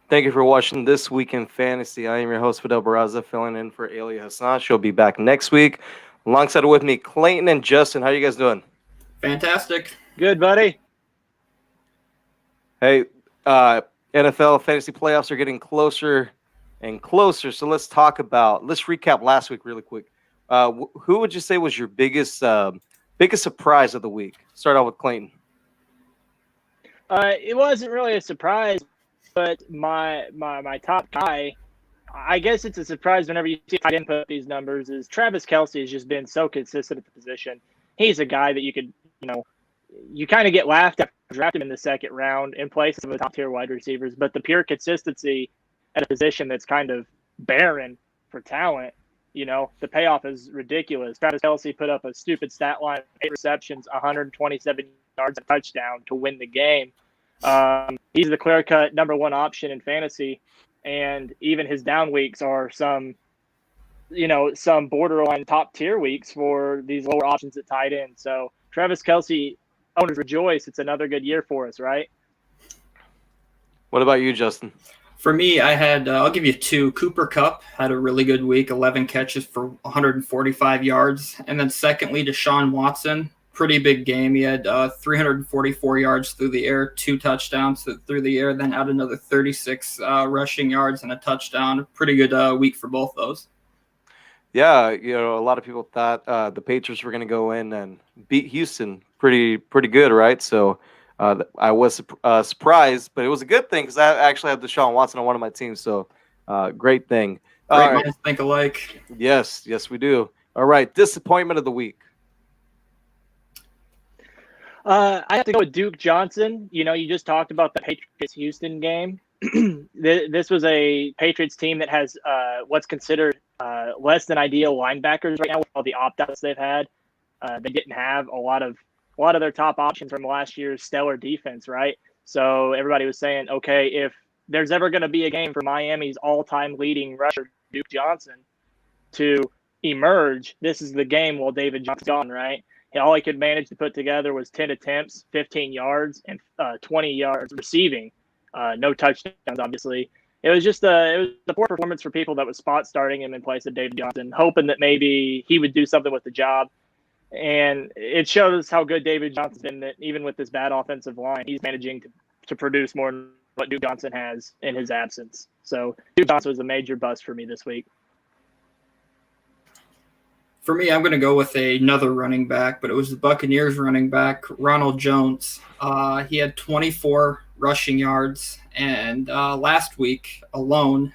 Thank you for watching This Week in Fantasy. I am your host, Fidel Barraza, filling in for Elia Hassan. She'll be back next week. Alongside with me, Clayton and Justin. How you guys doing? Fantastic. Good, buddy. Hey, NFL fantasy playoffs are getting closer and closer. So let's recap last week really quick. Who would you say was your biggest surprise of the week? Start out with Clayton. It wasn't really a surprise, but my top guy, I guess it's a surprise whenever you see tight end put up these numbers, is Travis Kelce has just been so consistent at the position. He's a guy that you kind of get laughed at, draft him in the second round in place of the top tier wide receivers, but the pure consistency at a position that's kind of barren for talent, the payoff is ridiculous. Travis Kelce put up a stupid stat line, 8 receptions, 127 yards, and a touchdown to win the game. He's the clear-cut number one option in fantasy, and even his down weeks are some borderline top-tier weeks for these lower options at tight end. So Travis Kelce, owners rejoice. It's another good year for us, right? What about you, Justin? For me, I had, I'll give you 2. Cooper Kupp had a really good week, 11 catches for 145 yards. And then secondly, Deshaun Watson, pretty big game. He had 344 yards through the air, 2 touchdowns through the air, then had another 36 rushing yards and a touchdown. Pretty good week for both those. Yeah, a lot of people thought the Patriots were going to go in and beat Houston pretty good, right? So I was surprised, but it was a good thing because I actually have Deshaun Watson on one of my teams. So great thing. Great minds think alike. Yes, we do. All right, disappointment of the week. I have to go with Duke Johnson. You just talked about the Patriots-Houston game. This was a Patriots team that has what's considered less than ideal linebackers right now with all the opt-outs they've had. They didn't have a lot of their top options from last year's stellar defense, right? So everybody was saying, okay, if there's ever going to be a game for Miami's all-time leading rusher, Duke Johnson, to emerge, this is the game while David Johnson's gone, right? All he could manage to put together was 10 attempts, 15 yards, and 20 yards receiving. No touchdowns, obviously. It was a poor performance for people that was spot starting him in place of David Johnson, hoping that maybe he would do something with the job. And it shows how good David Johnson's been, that even with this bad offensive line, he's managing to produce more than what Duke Johnson has in his absence. So Duke Johnson was a major bust for me this week. For me, I'm going to go with another running back, but it was the Buccaneers running back, Ronald Jones. He had 24 rushing yards, and last week alone,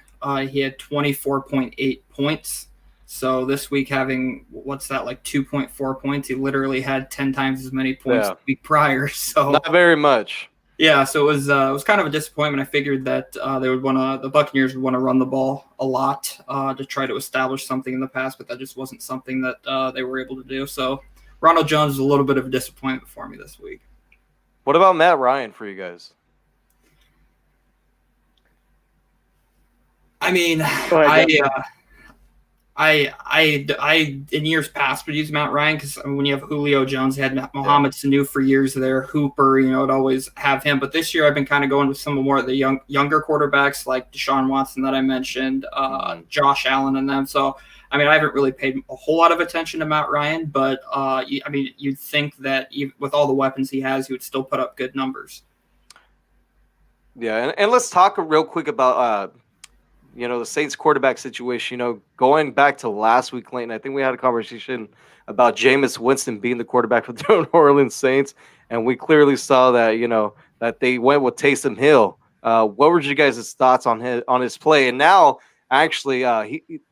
he had 24.8 points. So this week having, 2.4 points? He literally had 10 times as many points the week prior. So not very much. Yeah, so it was kind of a disappointment. I figured that the Buccaneers would want to run the ball a lot to try to establish something in the past, but that just wasn't something that they were able to do. So Ronald Jones is a little bit of a disappointment for me this week. What about Matt Ryan for you guys? I mean, I in years past would use Matt Ryan because when you have Julio Jones, you had Mohamed Sanu for years there, Hooper, would always have him. But this year I've been kind of going with some more of the younger quarterbacks like Deshaun Watson that I mentioned, Josh Allen and them. So, I mean, I haven't really paid a whole lot of attention to Matt Ryan, but you'd think that with all the weapons he has, he would still put up good numbers. Yeah, and let's talk real quick about the Saints quarterback situation. Going back to last week, Clayton, I think we had a conversation about Jameis Winston being the quarterback for the New Orleans Saints, and we clearly saw that that they went with Taysom Hill. What were you guys' thoughts on his play? And now, actually,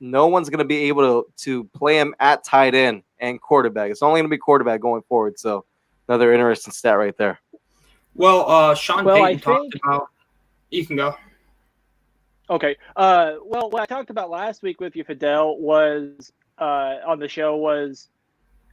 no one's going to be able to play him at tight end and quarterback. It's only going to be quarterback going forward. So another interesting stat right there. Well, Sean Payton talked about. You can go. Okay. Well, what I talked about last week with you, Fidel, was on the show was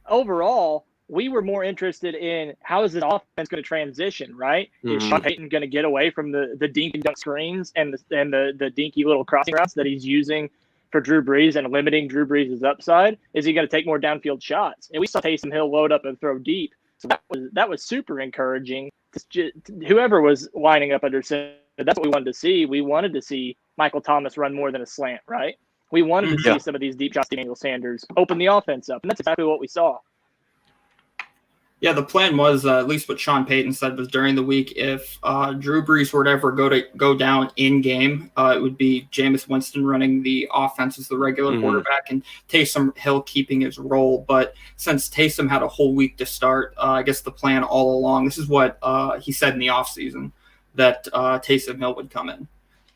overall we were more interested in how is this offense going to transition, right? Mm-hmm. Is Sean Payton going to get away from the dink and dunk screens and the dinky little crossing routes that he's using for Drew Brees and limiting Drew Brees' upside? Is he going to take more downfield shots? And we saw Taysom Hill load up and throw deep. So that was super encouraging to whoever was lining up under center that's what we wanted to see. We wanted to see Michael Thomas run more than a slant, right? We wanted to see some of these deep shots, Daniel Sanders open the offense up, and that's exactly what we saw. Yeah, the plan was, at least what Sean Payton said, was during the week, if Drew Brees were to ever go down in game, it would be Jameis Winston running the offense as the regular quarterback and Taysom Hill keeping his role. But since Taysom had a whole week to start, I guess the plan all along, this is what he said in the offseason, that Taysom Hill would come in.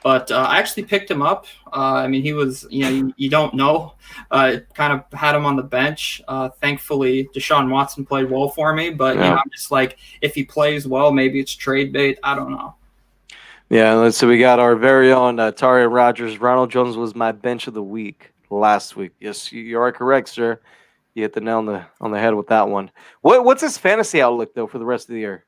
But I actually picked him up. I mean, he was, you don't know. Kind of had him on the bench. Thankfully, Deshaun Watson played well for me. But I'm just like, if he plays well, maybe it's trade bait. I don't know. Yeah, let's see. We got our very own Taria Rogers. Ronald Jones was my bench of the week last week. Yes, you are correct, sir. You hit the nail on the head with that one. What's his fantasy outlook, though, for the rest of the year?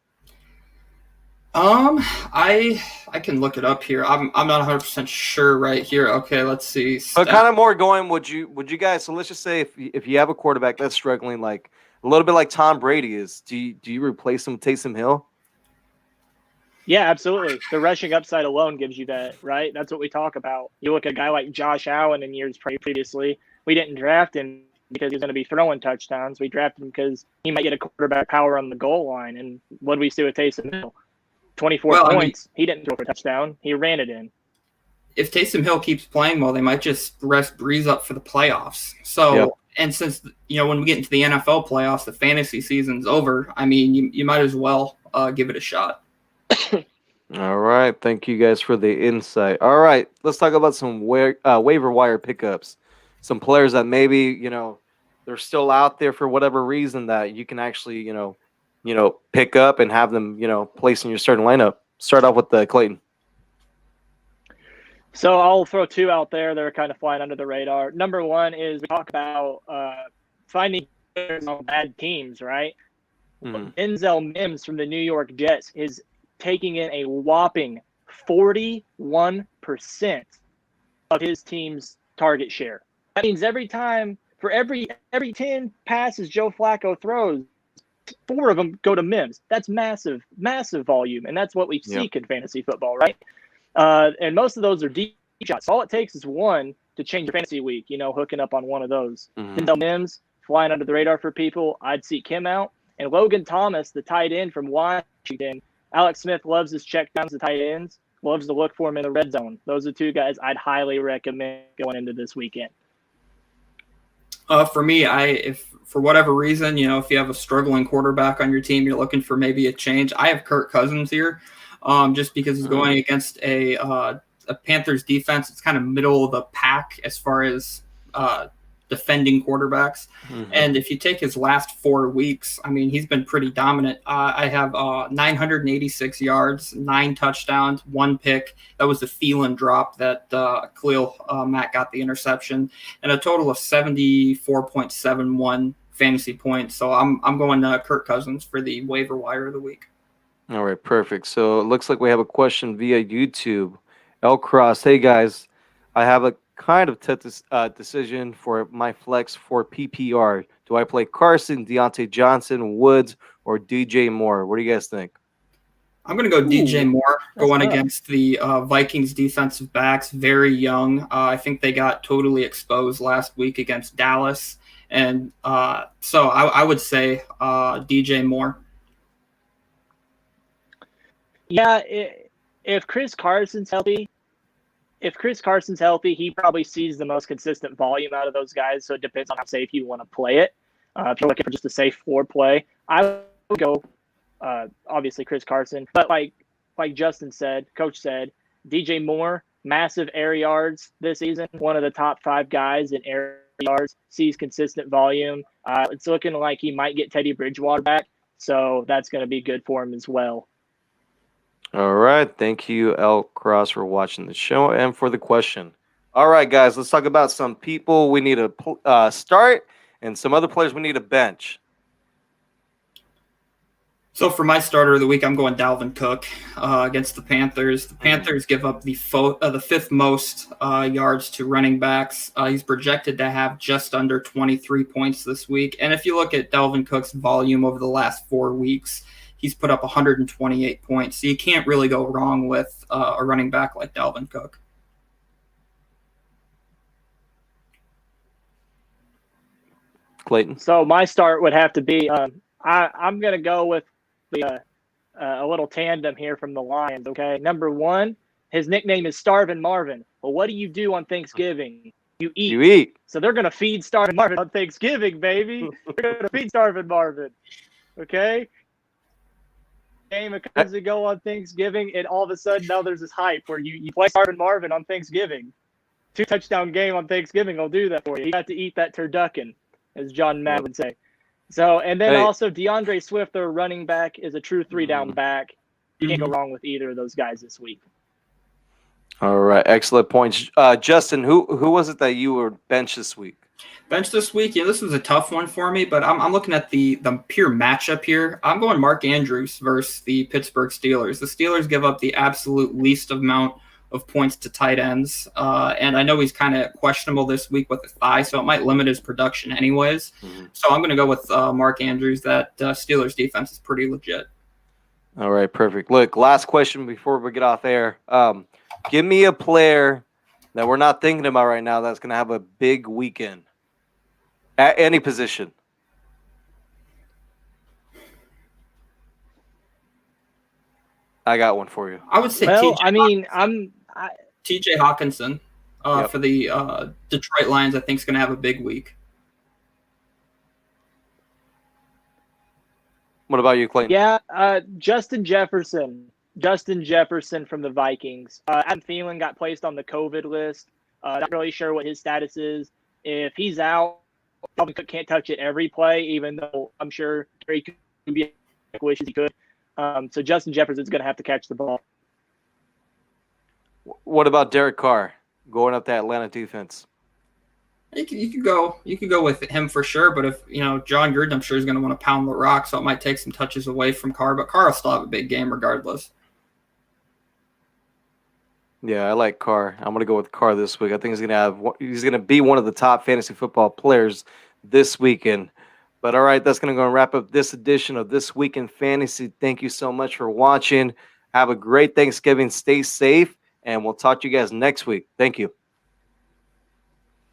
I can look it up here. I'm not 100% sure right here. Okay, let's see. But kind of more going, would you guys, so let's just say if you have a quarterback that's struggling, like a little bit like Tom Brady is, do you replace him with Taysom Hill? Yeah, absolutely. The rushing upside alone gives you that, right? That's what we talk about. You look at a guy like Josh Allen in years previously. We didn't draft him because he was going to be throwing touchdowns. We drafted him because he might get a quarterback power on the goal line. And what do we see with Taysom Hill? 24 points. He didn't throw for a touchdown. He ran it in. If Taysom Hill keeps playing well, they might just rest Brees up for the playoffs. So, And since, when we get into the NFL playoffs, the fantasy season's over, I mean, you might as well give it a shot. All right. Thank you guys for the insight. All right. Let's talk about some waiver wire pickups. Some players that maybe, they're still out there for whatever reason that you can actually, pick up and have them, place in your starting lineup. Start off with Clayton. So I'll throw two out there that are kind of flying under the radar. Number one is we talk about finding players on bad teams, right? Denzel Mims from the New York Jets is taking in a whopping 41% of his team's target share. That means every 10 passes Joe Flacco throws, 4 of them go to Mims. That's massive volume, and that's what we seek in fantasy football, right? And most of those are deep shots. All it takes is one to change your fantasy week, hooking up on one of those. Denzel Mims, flying under the radar for people, I'd seek him out. And Logan Thomas, the tight end from Washington, Alex Smith loves his check downs to tight ends, loves to look for him in the red zone. Those are 2 guys I'd highly recommend going into this weekend. For me, if for whatever reason, if you have a struggling quarterback on your team, you're looking for maybe a change. I have Kirk Cousins here, just because he's going against a Panthers defense. It's kind of middle of the pack as far as defending quarterbacks. And if you take his last 4 weeks, I mean, he's been pretty dominant. I have 986 yards, 9 touchdowns, 1 pick. That was the Thielen drop that Khalil Mack got the interception, and a total of 74.71 fantasy points. So I'm going Kirk Cousins for the waiver wire of the week. All right, perfect. So it looks like we have a question via YouTube. L Cross, hey guys, I have a kind of tough decision for my flex for PPR. Do I play Carson, Deontay Johnson, Woods, or DJ Moore? What do you guys think? I'm going to go DJ Moore going against the Vikings defensive backs, very young. I think they got totally exposed last week against Dallas. And so I would say DJ Moore. Yeah, if Chris Carson's healthy, he probably sees the most consistent volume out of those guys. So it depends on how safe you want to play it. If you're looking for just a safe floor play, I would go obviously Chris Carson. But like Justin said, Coach said, DJ Moore, massive air yards this season, one of the top 5 guys in air yards, sees consistent volume. It's looking like he might get Teddy Bridgewater back, so that's going to be good for him as well. All right. Thank you, L Cross, for watching the show and for the question. All right, guys, let's talk about some people we need to start and some other players we need to bench. So for my starter of the week, I'm going Dalvin Cook against the Panthers. The Panthers give up the 5th most yards to running backs. He's projected to have just under 23 points this week. And if you look at Dalvin Cook's volume over the last 4 weeks, he's put up 128 points. So you can't really go wrong with a running back like Dalvin Cook. Clayton. So my start would have to be I'm going to go with a little tandem here from the Lions. Okay, number one, his nickname is Starvin' Marvin. Well, what do you do on Thanksgiving? You eat. You eat. So they're going to feed Starvin' Marvin on Thanksgiving, baby. They're going to feed Starvin' Marvin. Okay? Game a couple years ago on Thanksgiving, and all of a sudden now there's this hype where you play Starvin' Marvin on Thanksgiving. 2-touchdown game on Thanksgiving will do that for you. You got to eat that turducken, as John Madden would say. So, and then also DeAndre Swift, their running back, is a true 3-down back. You can't go wrong with either of those guys this week. All right, excellent points. Justin, who was it that you were bench this week? Bench this week, yeah, this was a tough one for me, but I'm looking at the pure matchup here. I'm going Mark Andrews versus the Pittsburgh Steelers. The Steelers give up the absolute least amount of points to tight ends, and I know he's kind of questionable this week with his thigh, so it might limit his production anyways. So I'm going to go with Mark Andrews. That Steelers defense is pretty legit. All right, perfect. Look, last question before we get off air. Give me a player that we're not thinking about right now that's going to have a big weekend at any position. I got one for you. I would say Well, TJ TJ Hawkinson Yep. for the Detroit Lions, I think, is going to have a big week. What about you, Clayton? Yeah, Justin Jefferson from the Vikings. Adam Thielen got placed on the COVID list. Not really sure what his status is. If he's out, Dalvin Cook can't touch it every play, even though I'm sure Gary could be wishes he could. So Justin Jefferson's going to have to catch the ball. What about Derek Carr going up the Atlanta defense? You could go with him for sure, but if John Gruden, I'm sure is going to want to pound the rock, so it might take some touches away from Carr. But Carr will still have a big game regardless. Yeah, I like Carr. I'm going to go with Carr this week. I think he's going to be one of the top fantasy football players this weekend. But all right, that's going to go and wrap up this edition of This Week in Fantasy. Thank you so much for watching. Have a great Thanksgiving. Stay safe, and we'll talk to you guys next week. Thank you.